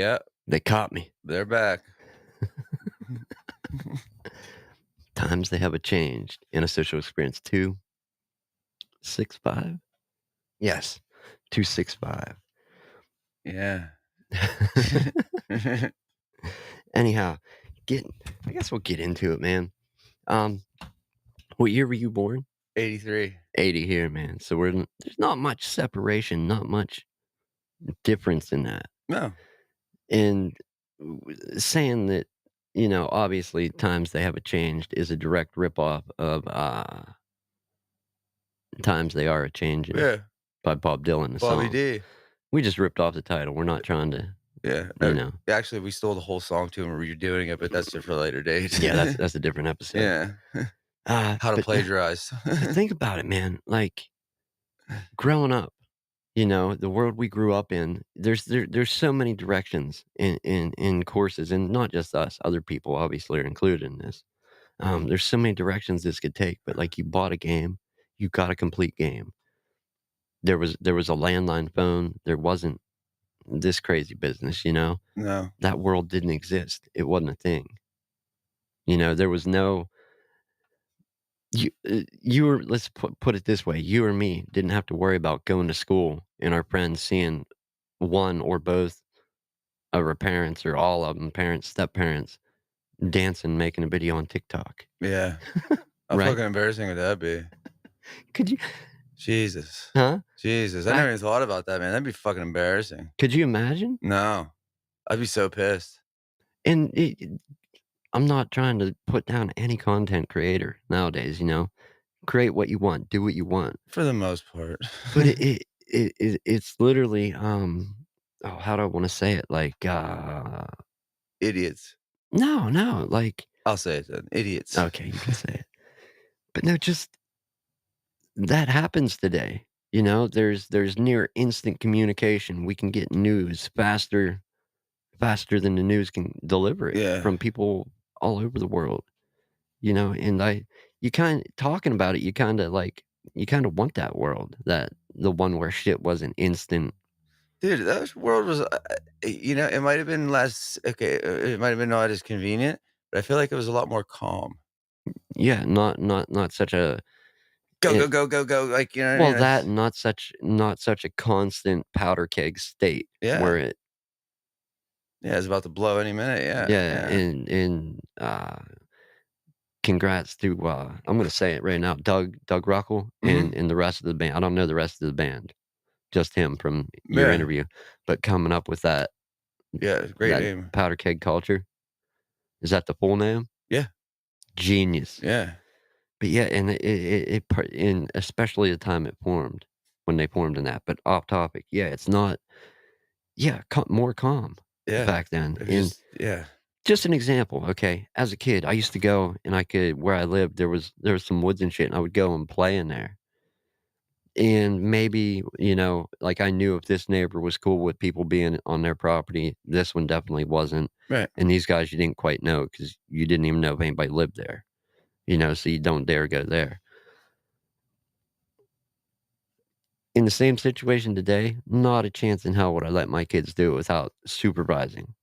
Yeah, They caught me. they're back. Times they have changed. Antisocial experience 265? Yes, 265. Yeah. Anyhow, get I guess we'll get into it, man. Um, what year were you born? 83. 80 here, man. So there's not much separation, not much difference in that. No. And saying that, obviously times they have changed is a direct ripoff of Times They Are A-Changin' Yeah. by Bob Dylan, the Bobby song. D. We just ripped off the title. We're not trying to, Yeah. you know. Actually, we stole the whole song too and we're redoing it, but that's just for a later date. Yeah, that's a different episode. Yeah. How to But plagiarize. think about it, man. Like growing up, the world we grew up in, there's so many directions in courses, and not just us, other people obviously are included in this. There's so many directions this could take, but like you bought a game, you got a complete game. There was a landline phone. There wasn't this crazy business, No. That world didn't exist. It wasn't a thing. There was no you were let's put it this way, you or me didn't have to worry about going to school and our friends seeing one or both of our parents or all of them, parents, step-parents, dancing, making a video on TikTok, Yeah. How right? fucking embarrassing would that be? Could you Jesus. huh? Jesus. I Back never even thought about that, man. That'd be fucking embarrassing. Could you imagine? No. I'd be so pissed. And I'm not trying to put down any content creator nowadays, Create what you want, do what you want. For the most part. But it's literally, oh, how do I wanna say it? Like, Idiots. no, like I'll say it then. Idiots. okay, you can say it. But no, just that happens today, There's near instant communication. We can get news faster than the news can deliver it Yeah. from people all over the world, and you kinda talking about it, you kinda want that world, the one where shit wasn't instant. Dude, that world was, it might have been less okay, it might have been not as convenient, but I feel like it was a lot more calm. Yeah, not such a Go, eh go, go, go, go, like, you know what I well, mean? that It's and not such a constant powder keg state yeah. where it Yeah, it's about to blow any minute, yeah, yeah, yeah. and congrats to, I'm gonna say it right now, Doug Ruckle Mhm. and the rest of the band. I don't know the rest of the band, just him from your Yeah, interview, but coming up with yeah, great that name. powder keg culture. Is that the full name? Yeah, Genius. yeah. But yeah, and and especially the time it formed, when they formed in that, but off topic, yeah, it's not yeah, more calm Yeah. back then, It was and just yeah. just an example, okay, as a kid, I used to go and where I lived, there was some woods and shit, and I would go and play in there, and maybe, like, I knew if this neighbor was cool with people being on their property, this one definitely wasn't, Right. and these guys you didn't quite know because you didn't even know if anybody lived there, so you don't dare go there. In the same situation today, not a chance in hell would I let my kids do it without supervising.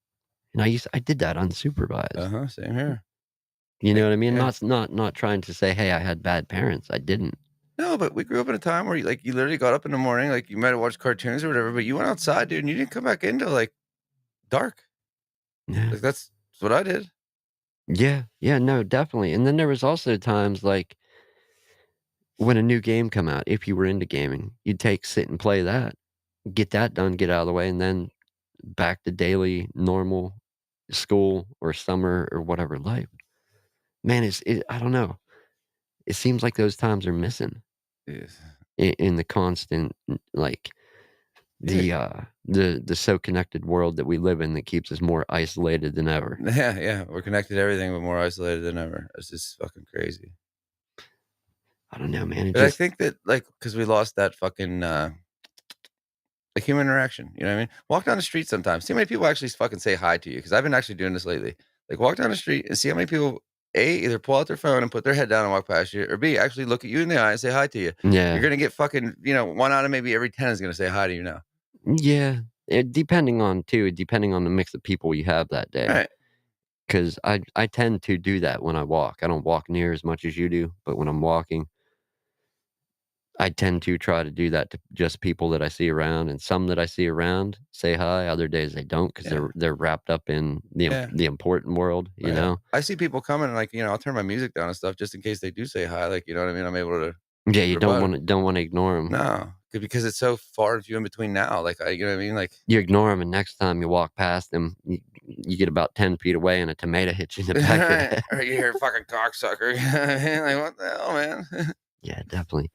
And I did that unsupervised. Uh-huh, same here. You know Like, what I mean? yeah. Not trying to say, "Hey, I had bad parents." I didn't. No, but we grew up in a time where you literally got up in the morning, like, you might have watched cartoons or whatever, but you went outside, dude, and you didn't come back into, like, dark. Yeah. Like, that's what I did. Yeah, no, definitely. And then there was also times, like, when a new game come out, if you were into gaming, you'd sit and play that, get that done, get out of the way, and then back to daily, normal school or summer or whatever life. Man, I don't know. It seems like those times are missing. Yes. In the constant, like, Yeah. the so connected world that we live in that keeps us more isolated than ever. Yeah, yeah, we're connected to everything, but more isolated than ever. It's just fucking crazy. I don't know, man, it But I just think that, like, because we lost that fucking, like, human interaction, you know what I mean? Walk down the street sometimes, see how many people actually fucking say hi to you, because 'cause I've been actually doing this lately. Like, walk down the street and see how many people, A, either pull out their phone and put their head down and walk past you, or B, actually look at you in the eye and say hi to you. You're yeah. gonna get fucking, 1 out of maybe every 10 is gonna say hi to you now. Yeah, depending on the mix of people you have that day. Right. 'Cause I tend to do that when I walk. I don't walk near as much as you do, but when I'm walking, I tend to try to do that to just people that I see around, and some that I see around say hi, other days they don't because 'cause Yeah. they're wrapped up in Yeah. the important world, you Yeah. know? I see people coming, like, I'll turn my music down and stuff just in case they do say hi, like, you know what I mean? I'm able to Yeah, you rebut 'em. don't wanna ignore them. No, because it's so far and few in between now, like, you know what I mean? Like, You ignore them, and next time you walk past them, you get about 10 feet away and a tomato hits you in the back of the right, head. or you hear "fucking cocksucker," you know what I mean? Like, what the hell, man? Yeah, definitely.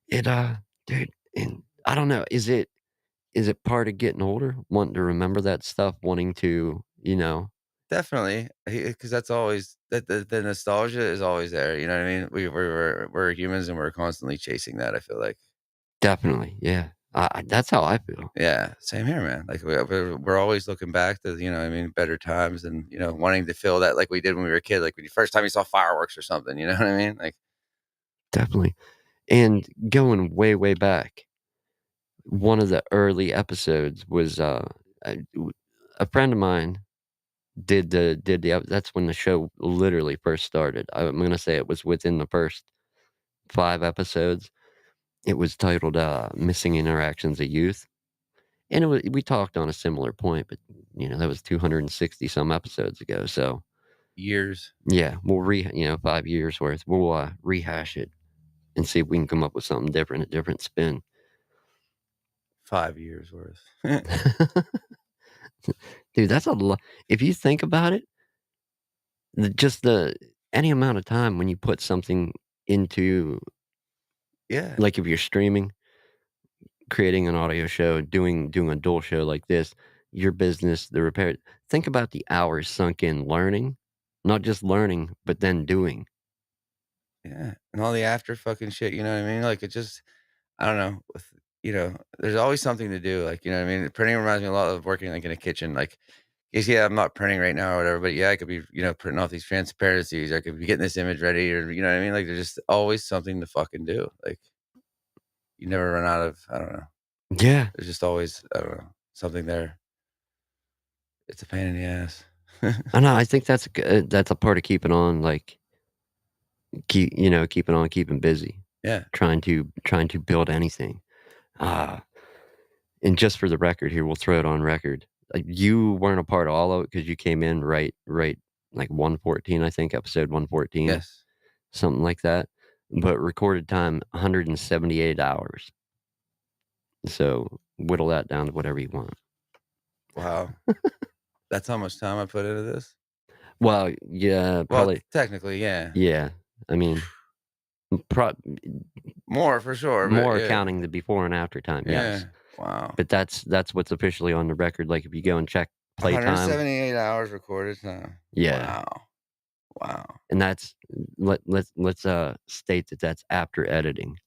It, dude, and I don't know, is it part of getting older, wanting to remember that stuff, wanting to, Definitely, because that's always the nostalgia is always there, you know what I mean? We're humans and we're constantly chasing that, I feel like. definitely, yeah. That's how I feel. Yeah, same here, man. Like, we're always looking back to, you know what I mean, better times and, wanting to feel that like we did when we were a kid, like when you first time you saw fireworks or something, you know what I mean? Like, Definitely. And going way, way back, one of the early episodes was, a w a friend of mine did the ep that's when the show literally first started. I'm gonna say it was within the first 5 episodes. It was titled, "Missing Interactions of Youth," and we talked on a similar point, but, that was 260 some episodes ago, so, years, yeah, we'll 5 years worth. We'll, rehash it and see if we can come up with something different, a different spin. 5 years worth. Dude, that's a lot. If you think about it, the any amount of time when you put something into Yeah, like, if you're streaming, creating an audio show, doing a dual show like this, your business, the repair think about the hours sunk in learning, not just learning, but then doing. yeah, and all the after fucking shit, you know what I mean? Like, it just I don't know, there's always something to do, like, you know what I mean? Printing reminds me a lot of working, like, in a kitchen, like, yes, yeah, I'm not printing right now or whatever, but, yeah, I could be, printing off these transparencies, I could be getting this image ready or you know what I mean? Like, there's just always something to fucking do, like, you never run out of I don't know. Yeah. There's just always, I don't know, something there. It's a pain in the ass. I know, I think that's a part of keeping on, like, keeping on, keeping busy, Yeah, trying to build anything. Ah, and just for the record here, we'll throw it on record. You weren't a part of all of it because you came in right, like, 114, I think, episode 114, yes. something like that, but recorded time, 178 hours. So, whittle that down to whatever you want. Wow. That's how much time I put into this? Well, yeah, Well, probably technically, yeah. yeah. I mean, pro More for sure, but more yeah. counting the before and after time, yes. Yeah. Wow. But that's what's officially on the record, like, if you go and check playtime 178 hours recorded time. yeah, Wow. Wow. and that's let's, state that that's after editing.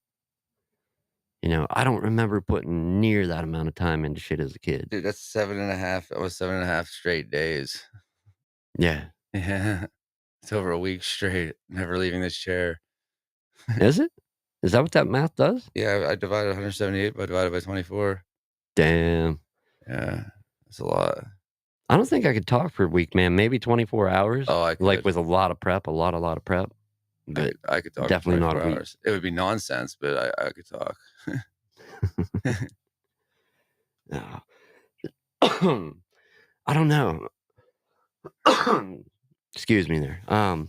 I don't remember putting near that amount of time into shit as a kid. Dude, that's 7.5 almost 7.5 straight days. Yeah. Yeah. It's over a week straight, never leaving this chair. Is it? Is that what that math does? Yeah, I divided 178 by divided by 24. Damn. Yeah. That's a lot. I don't think I could talk for a week, man. Maybe 24 hours, Oh, I like, could. with a lot of prep, a lot of prep, but I could talk for definitely not a 24 week. hours. It would be nonsense, but I could talk. Yeah. I don't know. Excuse me there. I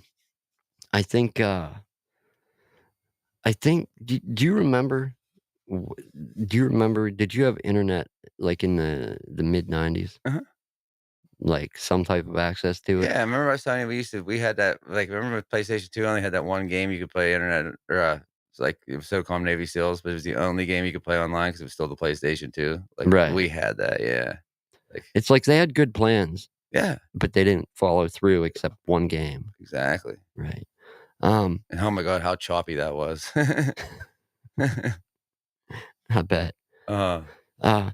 think, do you remember w do you remember did you have internet, like, in the mid-90s? Uh-huh. Like, some type of access to it? Yeah, I remember I was telling you we had that, like, remember with PlayStation 2 only had that one game you could play internet or, it's like it was SOCOM Navy SEALs, but it was the only game you could play online because it was still the PlayStation 2. Like, Right. we had that, yeah. Like, It's like they had good plans, yeah, but they didn't follow through except one game. exactly. Right. Um, And oh my god, how choppy that was. I bet. Uh, Uh,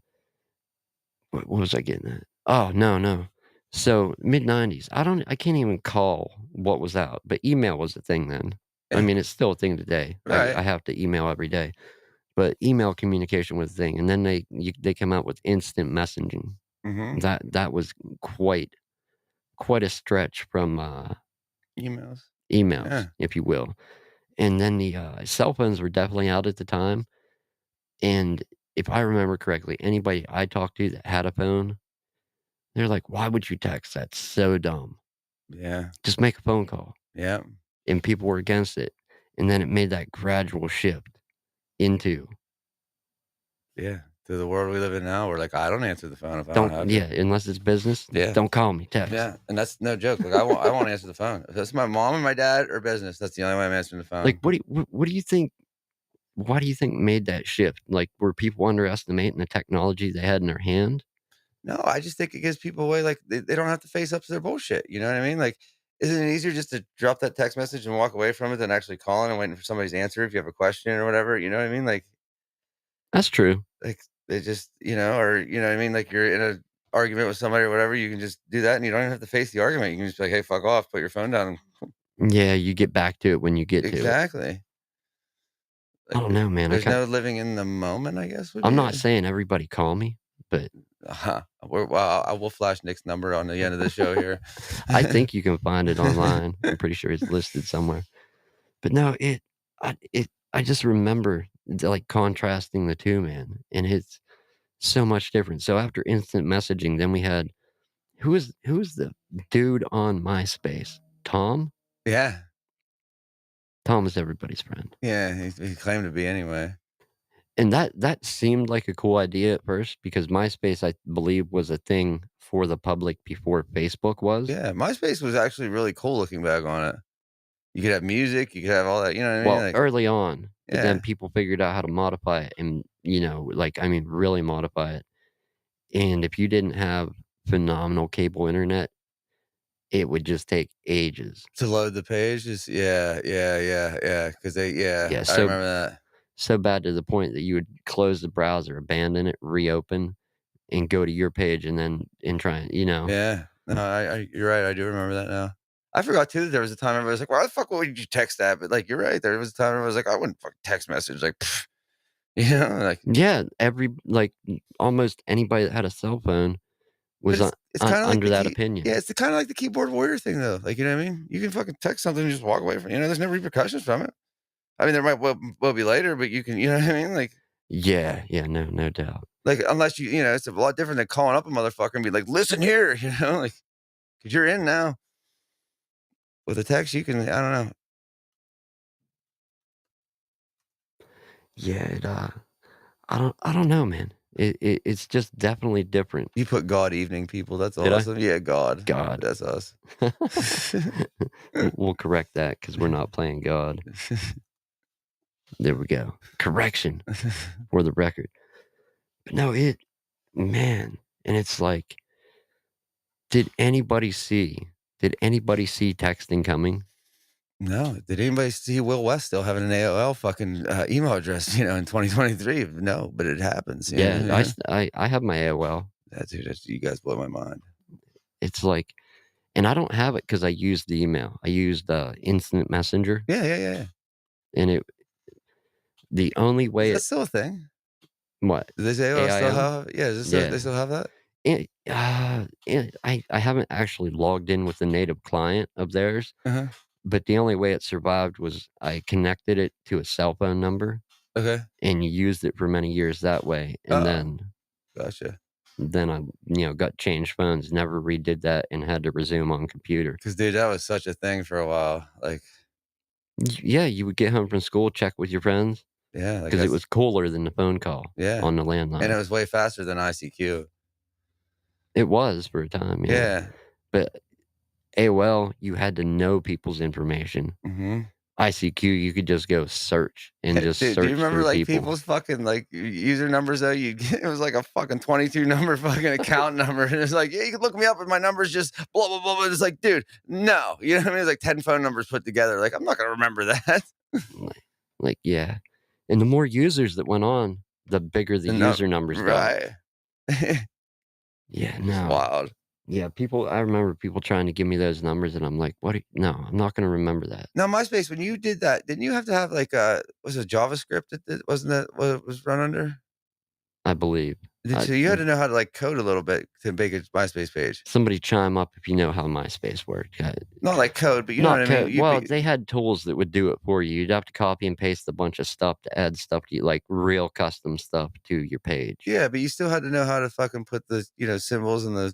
what was I getting at? Oh, no, no. So, mid-90s, I can't even call what was out, but email was a thing then. I yeah, mean, it's still a thing today. I right. have to email every day. but email communication was a thing, and then they come out with instant messaging. Mhm. That was quite a stretch from, Emails. emails, Yeah. if you will. And then the, cell phones were definitely out at the time, and if I remember correctly, anybody I talked to that had a phone, they're like, "Why would you text? That's so dumb. Yeah. Just make a phone call." Yeah. And people were against it, and then it made that gradual shift into, Yeah. To the world we live in now, we're like, I don't answer the phone if I don't "Don't have to. yeah, unless it's business, Yeah. don't call me, text." Yeah, and that's no joke. Like I won't answer the phone. If it's my mom and my dad or business, that's the only way I'm answering the Like, phone. what do you think why do you think made that shift? Like, were people underestimating the technology they had in their hand? No, I just think it gives people away like they don't have to face up to their bullshit. You know what I mean? Like, isn't it easier just to drop that text message and walk away from it than actually calling and waiting for somebody's answer if you have a question or whatever? You know what I mean? That's true. Like they just, or you know what I mean? Like you're in a argument with somebody or whatever, you can just do that and you don't even have to face the argument. You can just be like, hey, fuck off, put your phone down. Yeah, you get back to it when you get to it. Exactly. I Like don't know, man. there's no living in the moment, I guess would I'm be not it. saying everybody call me, but Well, I will flash Nick's number on the end of the show here. I think you can find it online. I'm pretty sure it's listed somewhere. But no, I just remember like contrasting the two, man, and it's so much different. So after instant messaging, then we had who was the dude on MySpace? Tom? Yeah. Tom was everybody's friend. Yeah, he claimed to be anyway. And that seemed like a cool idea at first because MySpace, I believe, was a thing for the public before Facebook was. Yeah, MySpace was actually really cool looking back on it. You could have music, you could have all that, you know what I mean? Well, Like, early on, but then yeah. people figured out how to modify it and, like, I mean, really modify it. And if you didn't have phenomenal cable internet, it would just take ages. To load the page is yeah, because Yeah, I remember that. so bad to the point that you would close the browser, abandon it, reopen, and go to your page and try and. Yeah. No, I you're right, I do remember that now. I forgot too that there was a time everybody was like, "Why the fuck would you text that?" But, like, you're right, there was a time everybody was like, "I wouldn't fucking text message," like, pfft, like Yeah, almost anybody that had a cell phone but was it's kinda like under the that opinion. it's kinda like the keyboard warrior thing, though, like, you know what I mean? You can fucking text something and just walk away from there's no repercussions from it. I mean, there might well be later, but you can you know what I mean? Yeah, yeah, no doubt. Unless it's a lot different than calling up a motherfucker and be like, "Listen here," like, because 'cause you're in now. With a text, you can I don't know. Yeah, I don't know, man. It's just definitely different. You put God evening people, that's Did I? awesome. Yeah, God. God. That's us. We'll correct that because 'cause we're not playing God. There we go. Correction for the record. But no, man, and it's like, did anybody see texting coming? No, did anybody see Will West still having an AOL fucking, email address, in 2023? No, but it happens, Yeah, I yeah. s I have my AOL. Yeah, dude, you guys blow my mind. It's like and I don't have it because I used the email. I used, Instant Messenger, Yeah. and the only Is way that it still a thing? what? Do they AOL still AIM? have yeah, is it still Yeah. they still have that? I haven't actually logged in with the native client of theirs, Uh-huh. but the only way it survived was I connected it to a cell phone number Okay. and used it for many years that way, and Uh-oh. then Gotcha. I got changed phones, never redid that, and had to resume on computer. 'Cause, dude, that was such a thing for a while. Like, Yeah, you would get home from school, check with your friends yeah, like, because it that's was cooler than the phone call yeah, on the and it landline. was way faster than ICQ. It was for a time, yeah, Yeah. but AOL, you had to know people's information. Mhm. ICQ, you could just go search and just Dude, do you search remember, through like, people. people's fucking, like, user numbers, though? You get it was like a fucking 22 number fucking account number, and it's like, "Yeah, you can look me up, and my number's just blah, blah, blah, blah." It's like, dude, no. You know what I mean? It's like 10 phone numbers put together. Like, I'm not gonna remember that. Yeah, and the more users that went on, the bigger the No user numbers got. right. Yeah, It's no. wild. Yeah, people I remember people trying to give me those numbers, and I'm like, "What? No, I'm not gonna remember that." Now, MySpace, when you did that, didn't you have to have like was it JavaScript that wasn't that what it was run under? I believe. So you had to know how to like code a little bit to make a MySpace page. Somebody chime up if you know how MySpace worked. Not like code, but you know what Not I mean? code. You'd Well, be they had tools that would do it for you. You'd have to copy and paste a bunch of stuff to add stuff to you, like real custom stuff to your page. yeah, but you still had to know how to fucking put the, symbols and the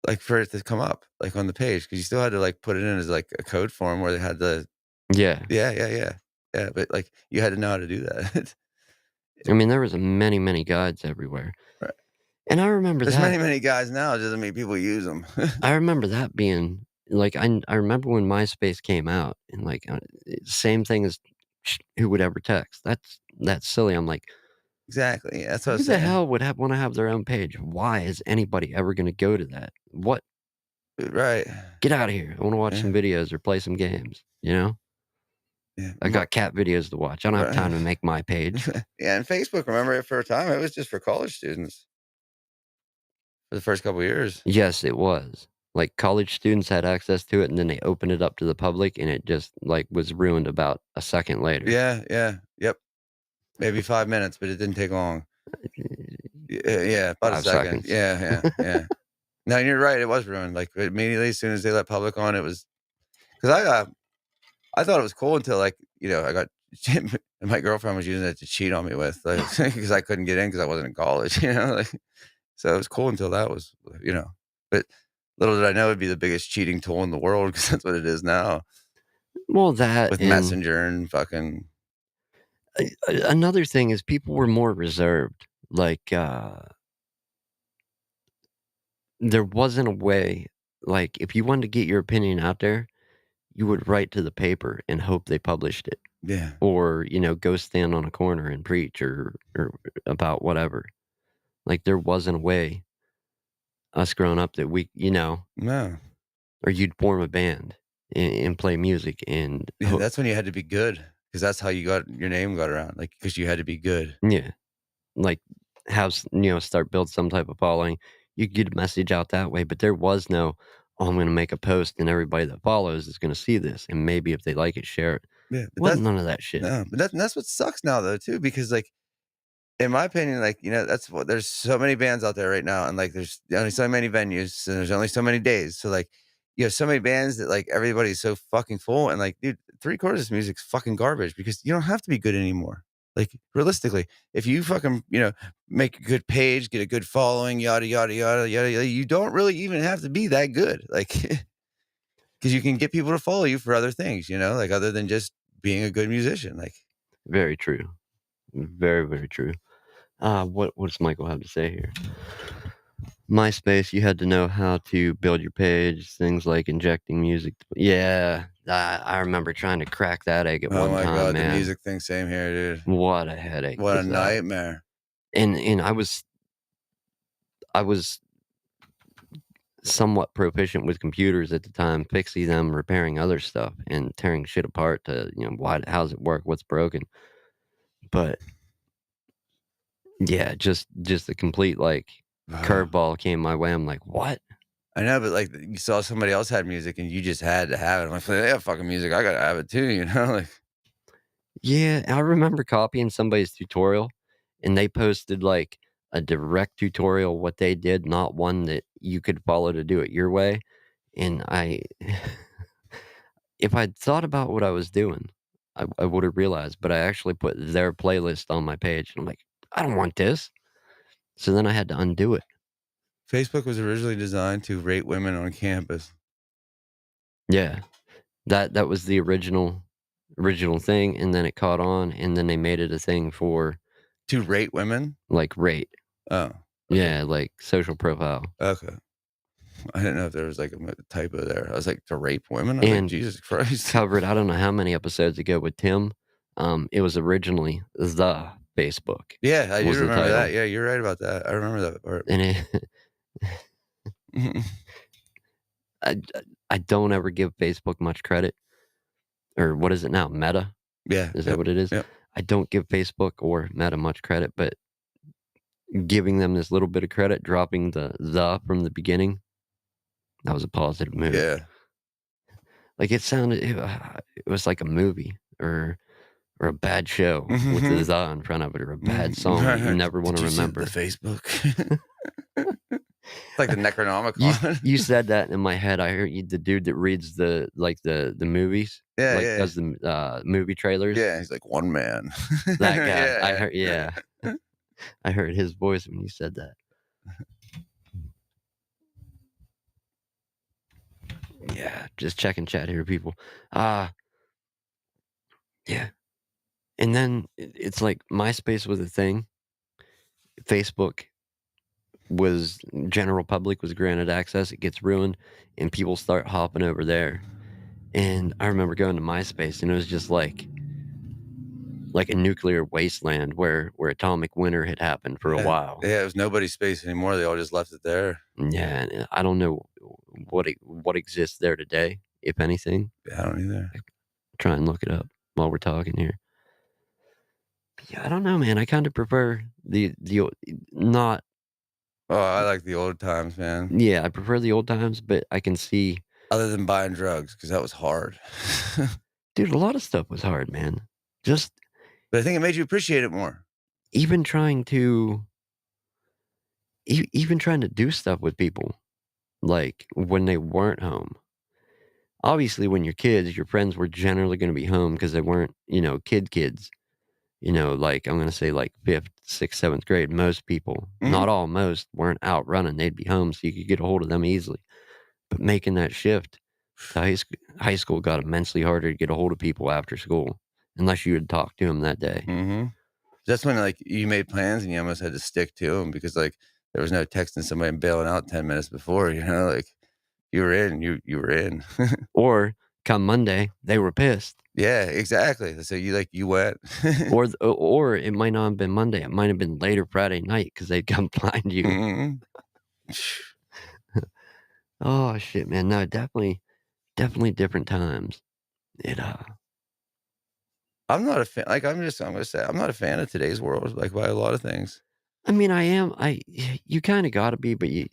like for it to come up like on the page because you still had to like put it in as like a code form where they had the Yeah. yeah, yeah, yeah. Yeah, but like you had to know how to do that. I mean, there was many, many guides everywhere. Right. And I remember There's many, that. many guys now, it doesn't mean people use them. I remember that being like I remember when MySpace came out and like same thing as who would ever text. That's silly. I'm like, Exactly, yeah, that's what I who was the saying. hell would want to have their own page? Why is anybody ever going to go to that? What? Right. Get out of here. I want to watch Yeah, some videos or play some games, you know? yeah, I got cat videos to watch. I don't have right. time to make my page. Yeah, and Facebook, remember it for a time, it was just for college students for the first couple years. Yes, it was. Like college students had access to it and then they opened it up to the public and it just like was ruined about a second later. Yeah, yeah, yep. Maybe 5 minutes, but it didn't take long. Yeah, about a 5 second. seconds. Yeah, yeah, yeah. No, you're right, it was ruined, like, immediately as soon as they let public on, it was 'cause I thought it was cool until, like, I got my girlfriend was using it to cheat on me with, like, because I couldn't get in because I wasn't in college, like, so it was cool until that was, but little did I know it'd be the biggest cheating tool in the world because that's what it is now Well, that with and Messenger and fucking another thing is people were more reserved. Like, there wasn't a way, like, if you wanted to get your opinion out there, you would write to the paper and hope they published it, yeah. or, go stand on a corner and preach or about whatever. Like, there wasn't a way, us growing up, that No. or you'd form a band and play music and Yeah, that's when you had to be good because that's how you got your name got around, like because you had to be good. yeah, like, start build some type of following. You could get a message out that way, but there was no, "Oh, I'm gonna make a post and everybody that follows is gonna see this, and maybe if they like it, share it." Yeah, but Wasn't none of that shit. no, but that's what sucks now though too because, like, in my opinion, like, that's what there's so many bands out there right now, and, like, there's only so many venues, and there's only so many days, so, like, you have so many bands that, like, everybody's so fucking full, and, like, dude, 3/4 of this music's fucking garbage because you don't have to be good anymore. Like, realistically, if you fucking, make a good page, get a good following, yada, yada, yada, yada, yada, you don't really even have to be that good, like, because you can get people to follow you for other things, like, other than just being a good musician, like Very true. Very, very true. What does Michael have to say here? MySpace, you had to know how to build your page, things like injecting music. Yeah, I remember trying to crack that egg at oh one my time, god, the man. music thing, same here, dude. What a headache What a was that. nightmare. And I was somewhat proficient with computers at the time, fixing them, repairing other stuff, and tearing shit apart to, how's it work, what's broken. But yeah, just a complete like curveball came my way. I'm like, what? I know, but, like, you saw somebody else had music and you just had to have it. I'm like, "They have fucking music, I gotta have it too," like Yeah, I remember copying somebody's tutorial and they posted like a direct tutorial what they did, not one that you could follow to do it your way. And if I'd thought about what I was doing, I would have realized, but I actually put their playlist on my page. And I'm like, I don't want this. So then I had to undo it. Facebook was originally designed to rate women on campus. Yeah. That was the original thing, and then it caught on, and then they made it a thing for, To rate women? like, rate. Oh, okay, Yeah, like, social profile. okay. I didn't know if there was, like, a typo there. I was like, "To rape women?" I was like, And "Jesus Christ." covered I don't know how many episodes ago with Tim, it was originally The Facebook Yeah, I do was the remember that. title, Yeah, you're right about that. I remember that part. and I I don't ever give Facebook much credit, or what is it now, Meta? Yeah, Is that yep, what it is? yep. I don't give Facebook or Meta much credit, but giving them this little bit of credit, dropping the from the beginning, that was a positive move. Yeah. Like, it was like a movie or a bad show with the Mhm. "the" in front of it, or a bad song that you Mhm. never Did wanna you see the remember. Facebook? It's like the You Necronomicon. you said that, and in my head, I heard you the dude that reads the movies, Yeah, like, yeah, does the, movie trailers. yeah, he's like, "One man." That guy, I Yeah, heard yeah, yeah. I heard his voice when you said that. Yeah, just checking chat here, people. Ah, yeah, and then it's like MySpace was a thing, Facebook was general public was granted access, it gets ruined, and people start hopping over there, and I remember going to MySpace, and it was just like a nuclear wasteland where atomic winter had happened for a Yeah, while. yeah, it was nobody's space anymore, they all just left it there. Yeah, and I don't know what exists there today, if anything. Yeah, I don't either. Try and look it up while we're talking here. Yeah, I don't know, man. I kinda prefer the o not Oh, I like the old times, man. yeah, I prefer the old times, but I can see Other than buying drugs, because that was hard. dude, a lot of stuff was hard, man. Just But I think it made you appreciate it more. even trying to even trying to do stuff with people, like, when they weren't home. Obviously, when you're kids, your friends were generally gonna be home because they weren't, kids. Like, I'm gonna say, like, 5th, 6th, 7th grade, most people, Mhm. not all, most, weren't out running, they'd be home, so you could get a hold of them easily. But making that shift to high school got immensely harder to get a hold of people after school, unless you had talked to them that day. Mhm. That's when, like, you made plans and you almost had to stick to them because, like, there was no texting somebody and bailing out 10 minutes before, like, you were in, you were in. Or come Monday, they were pissed. Yeah, exactly. So you went. Or it might not have been Monday, it might have been later Friday night because 'cause they'd come find you. Mhm. Oh, shit, man. No, definitely different times. It, I'm not a fan like, I'm gonna say, I'm not a fan of today's world, like, by a lot of things. I mean, I am. You kinda gotta be, but you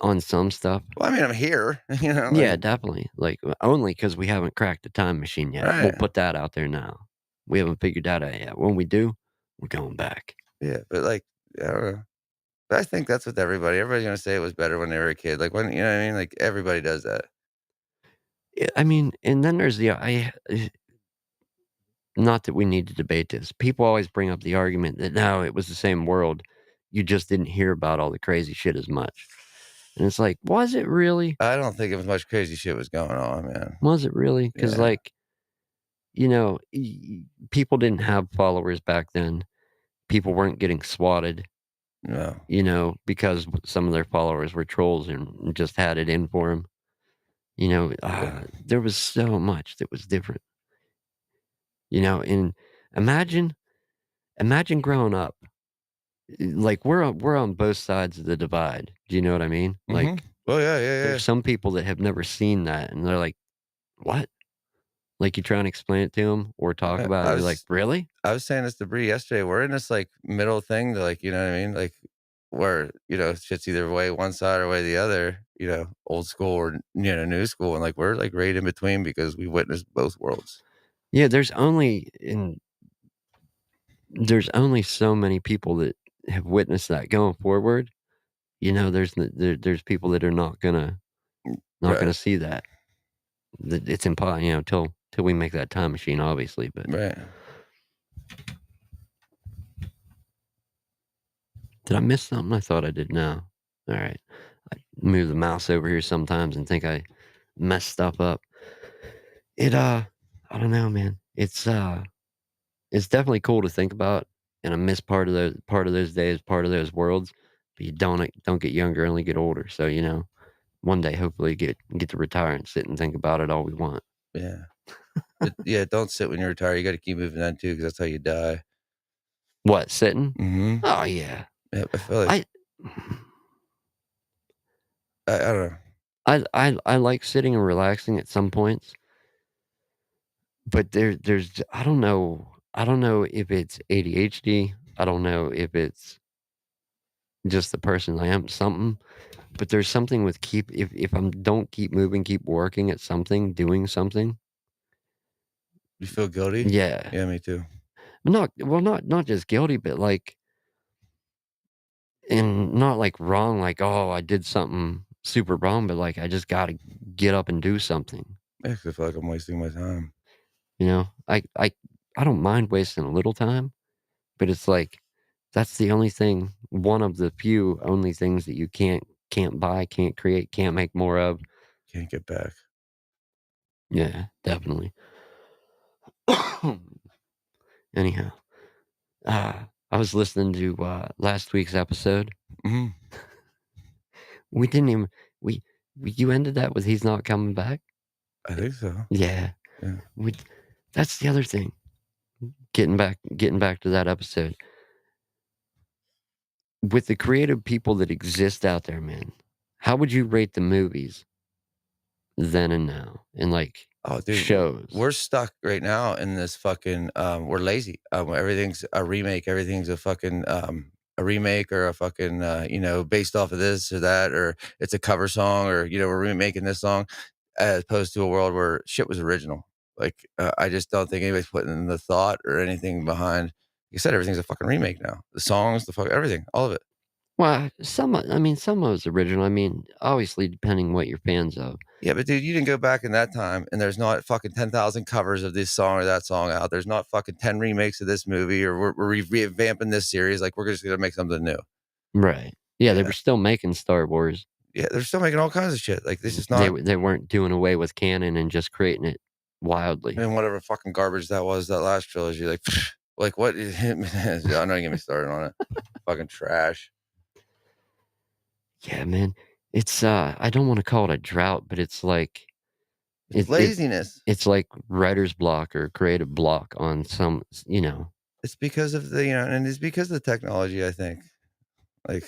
on some stuff. Well, I mean, I'm here, Yeah, like definitely. Like, only because we haven't cracked the time machine yet. We'll right. put that out there now. We haven't figured that out yet. When we do, we're going back. Yeah, but, like, I don't know. But I think that's with everybody. Everybody's gonna say it was better when they were a kid, like, when you know what I mean? Like, everybody does that. Yeah, I mean, and then there's the not that we need to debate this. People always bring up the argument that, "No, it was the same world. You just didn't hear about all the crazy shit as much." And it's like, "Was it really? I don't think as much crazy shit was going on, man. Was it really?" Because Yeah. like, people didn't have followers back then. People weren't getting swatted, No. because some of their followers were trolls and just had it in for them. Yeah. There was so much that was different, and imagine imagine growing up. Like, we're on both sides of the divide. Do you know what I mean? Mhm. Like, Oh, yeah, yeah, yeah. there's some people that have never seen that, and they're like, "What?" Like, you try and explain it to them or talk I about it, I and they're like, was "Really?" I was saying this to Bree yesterday. We're in this, like, middle thing to, like, you know what I mean? Like, where, shit's either way one side or way the other, old school or, new school, and, like, we're, like, right in between because we witnessed both worlds. Yeah, there's only so many people that have witnessed that going forward. There's people that are not gonna Right, see that. That it's impossible, till we make that time machine, obviously, but right. did I miss something? I thought I did. No. Alright. I move the mouse over here sometimes and think I messed stuff up. It, I don't know, man. It's definitely cool to think about, and I miss part of those days, part of those worlds, but you don't get younger, only get older, so, one day, hopefully, get to retire and sit and think about it all we want. Yeah. But, yeah, don't sit when you retire, you gotta keep moving on too, because that's how you die. What, sitting? Mhm. Oh, yeah. Yeah, I feel like I I don't know. I like sitting and relaxing at some points, but there's I don't know if it's ADHD, I don't know if it's just the person I am, something. But there's something with keep if I'm don't keep moving, keep working at something, doing something. You feel guilty? Yeah. Yeah, me too. Not just guilty, but, like and not, like, wrong, like, "Oh, I did something super wrong," but, like, I just gotta get up and do something, Yeah, 'cause I feel like I'm wasting my time. you know? I don't mind wasting a little time, but it's like, that's the only thing one of the few only things that you can't buy, can't create, can't make more of. Can't get back. Yeah, definitely. Anyhow, I was listening to, last week's episode. Mhm. We didn't even we you ended that with "He's not coming back"? I think so. Yeah. Yeah. We that's the other thing. Getting back to that episode. With the creative people that exist out there, man, how would you rate the movies then and now? And, like, Oh, dude, shows? we're stuck right now in this fucking, we're lazy. Everything's a remake. Everything's a remake or a fucking, based off of this or that, or it's a cover song or, we're remaking this song as opposed to a world where shit was original. Like, I just don't think anybody's putting in the thought or anything behind. Like you said, everything's a fucking remake now. The songs, everything, all of it. Well, some of it's original. I mean, obviously, depending what you're fans of. Yeah, but dude, you didn't go back in that time, and there's not fucking 10,000 covers of this song or that song out. There's not fucking 10 remakes of this movie, or we're revamping this series. Like, we're just gonna make something new. Right. Yeah, they Yeah, were still making Star Wars. yeah, they're still making all kinds of shit. Like, this is not, They weren't doing away with canon and just creating it wildly. and whatever fucking garbage that was, that last trilogy. Like, like what? I'm not gonna get me started on it. Fucking trash. Yeah, man. It's, I don't wanna call it a drought, but it's like It's it laziness. it's like writer's block or creative block on some It's because of and it's because of the technology. I think. Like,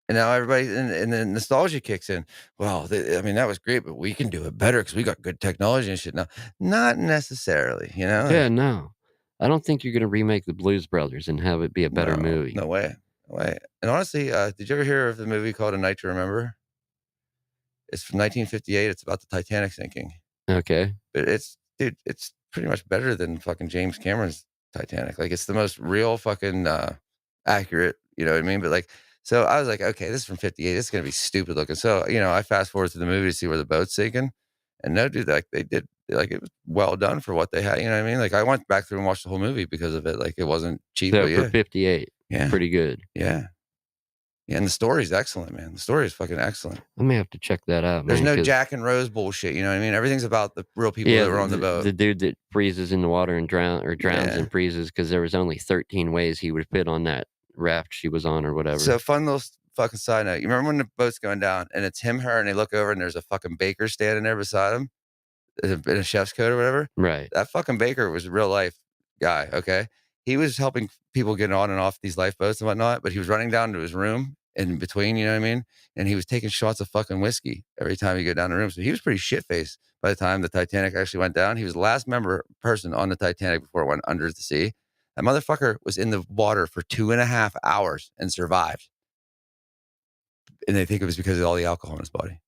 and now everybody and then nostalgia kicks in. Well, I mean, that was great, but we can do it better because we got good technology and shit now. Not necessarily, Yeah, no. I don't think you're gonna remake The Blues Brothers and have it be a better No, movie. no way, no way. And honestly, did you ever hear of the movie called A Night to Remember? It's from 1958. It's about the Titanic sinking. Okay. But dude, it's pretty much better than fucking James Cameron's Titanic. Like, it's the most real fucking, accurate, you know what I mean? But, like, so I was like, "Okay, this is from '58, this is gonna be stupid looking." So, I fast forward to the movie to see where the boat's sinking, and no, dude, like, they did like, it was well done for what they had, you know what I mean? Like, I went back through and watched the whole movie because of it, like, it wasn't cheap, but So for yeah. 58, Yeah, pretty good. yeah. Yeah, and the story's excellent, man. The story is fucking excellent. I may have to check that out, There's man. no Cause Jack and Rose bullshit, you know what I mean? Everything's about the real people yeah, that were on the boat. the dude that freezes in the water and drowns Yeah. and freezes because there was only 13 ways he would fit on that raft she was on or whatever. So, fun little fucking side note. You remember when the boat's going down and it's him, her, and they look over and there's a fucking baker standing there beside him in a chef's coat or whatever? Right. That fucking baker was a real life guy, okay? He was helping people get on and off these lifeboats and whatnot, but he was running down to his room in between, you know what I mean? And he was taking shots of fucking whiskey every time he go down the room. So he was pretty shit faced by the time the Titanic actually went down. He was the last person on the Titanic before it went under the sea. That motherfucker was in the water for 2.5 hours and survived. And they think it was because of all the alcohol in his body.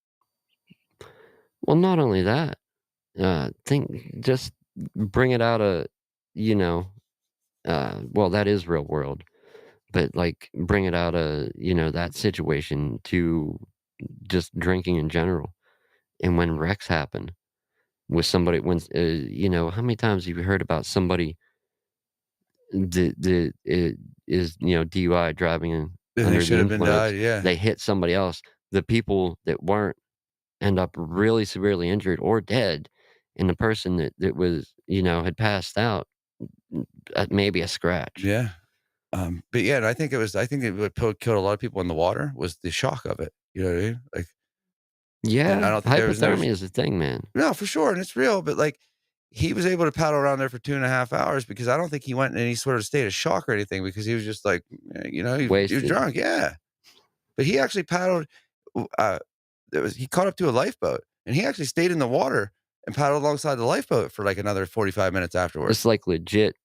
Well, not only that, think just bring it out of, you know, well, that is real world, but, like, bring it out of, that situation to just drinking in general. And when wrecks happen with somebody how many times have you heard about somebody that is, DUI driving And they under the should have been influence, died, yeah. they hit somebody else. The people that weren't end up really severely injured or dead, and the person that was, had passed out, maybe a scratch. Yeah. But yeah, and I think it what killed a lot of people in the water was the shock of it. You know what I mean? Like, and I Yeah, don't think there was no hypothermia is a thing, man. no, for sure, and it's real, but, like, he was able to paddle around there for 2.5 hours because I don't think he went in any sort of state of shock or anything because he was just like, he was Wasted. drunk, yeah. But he actually paddled, he caught up to a lifeboat, and he actually stayed in the water and paddled alongside the lifeboat for, like, another 45 minutes afterwards. It's like legit,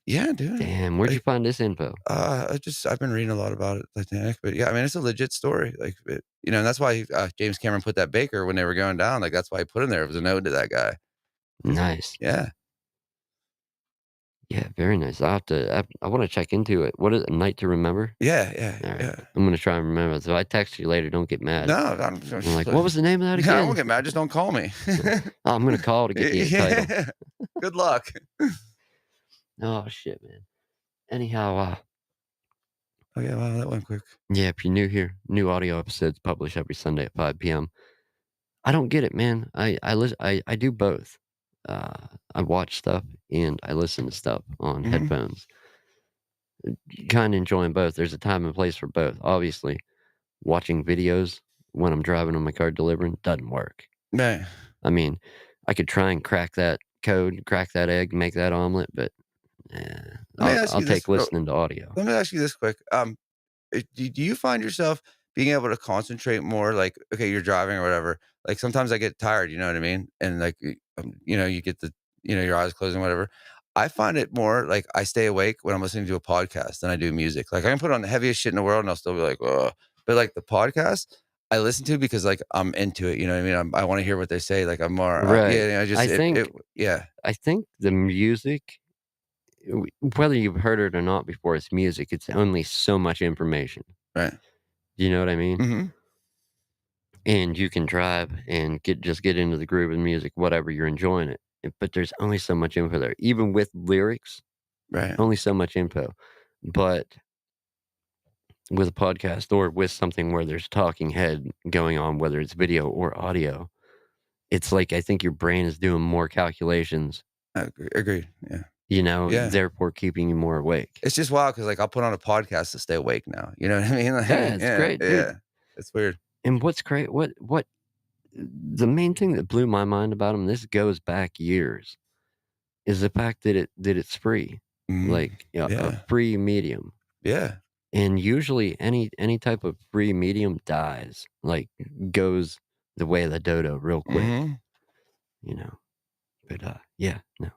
Yeah, dude. Damn, where'd you Like, find this info? I've been reading a lot about it, Titanic, but yeah, I mean, it's a legit story. Like, and that's why James Cameron put that Baker when they were going down. Like, that's why he put him there. It was a note to that guy. 'Cause Nice. yeah, Yeah, very nice. I'll have to I wanna check into it. What is it, A Night to Remember? yeah, yeah, Alright. yeah. I'm gonna try and remember. So I text you later, don't get mad. No, I'm I'm like, "What was the name of that yeah, I again?" won't get mad. Just don't call me. Oh, I'm gonna call to get the title. Yeah. Good luck. Oh, shit, man. Anyhow, Oh yeah, wow, that went quick. yeah, if you're new here, new audio episodes published every Sunday at 5 PM. I don't get it, man. I do both. I watch stuff and I listen to stuff on Mhm. headphones. Kinda enjoying both. There's a time and place for both. Obviously, watching videos when I'm driving on my car delivering doesn't work. Man, I mean, I could try and crack that code, crack that egg, make that omelet, but, let me ask I'll you this take real listening to audio. let me ask you this quick. Do you find yourself being able to concentrate more? Like, okay, you're driving or whatever. Like sometimes I get tired, you know what I mean? And like, you get your eyes closing, whatever. I find it more like I stay awake when I'm listening to a podcast than I do music. Like I can put on the heaviest shit in the world and I'll still be like, oh, but like the podcast I listen to because like I'm into it. You know what I mean? I want to hear what they say. Like I'm more, Right. yeah, just, I think yeah, I think the music, whether you've heard it or not before, it's music. It's only so much information. right. You know what I mean? Hmm. And you can drive and get into the groove of the music, whatever, you're enjoying it. But there's only so much info there. Even with lyrics, Right. only so much info. But with a podcast or with something where there's talking head going on, whether it's video or audio, it's like I think your brain is doing more calculations, Agreed. Yeah. Yeah. therefore keeping you more awake. It's just wild because like, I'll put on a podcast to stay awake now, you know what I mean? Like, Yeah, it's yeah, great, dude. yeah. It's weird. And what's great, what the main thing that blew my mind about them, this goes back years, is the fact that it's free, Mhm. like, yeah, a Yeah, free medium. yeah. And usually any type of free medium dies, like, goes the way of the dodo real quick, Mhm. you know? But, yeah, no.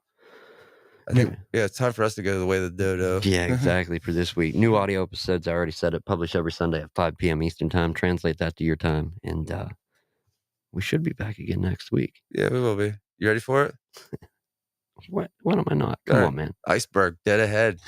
I think New yeah, it's time for us to go the way of the dodo. Yeah, exactly, for this week. New audio episodes, I already said it, published every Sunday at 5 PM Eastern Time. Translate that to your time, and, we should be back again next week. Yeah, we will be. You ready for it? What am I not? Come Alright. on, man. Iceberg, dead ahead.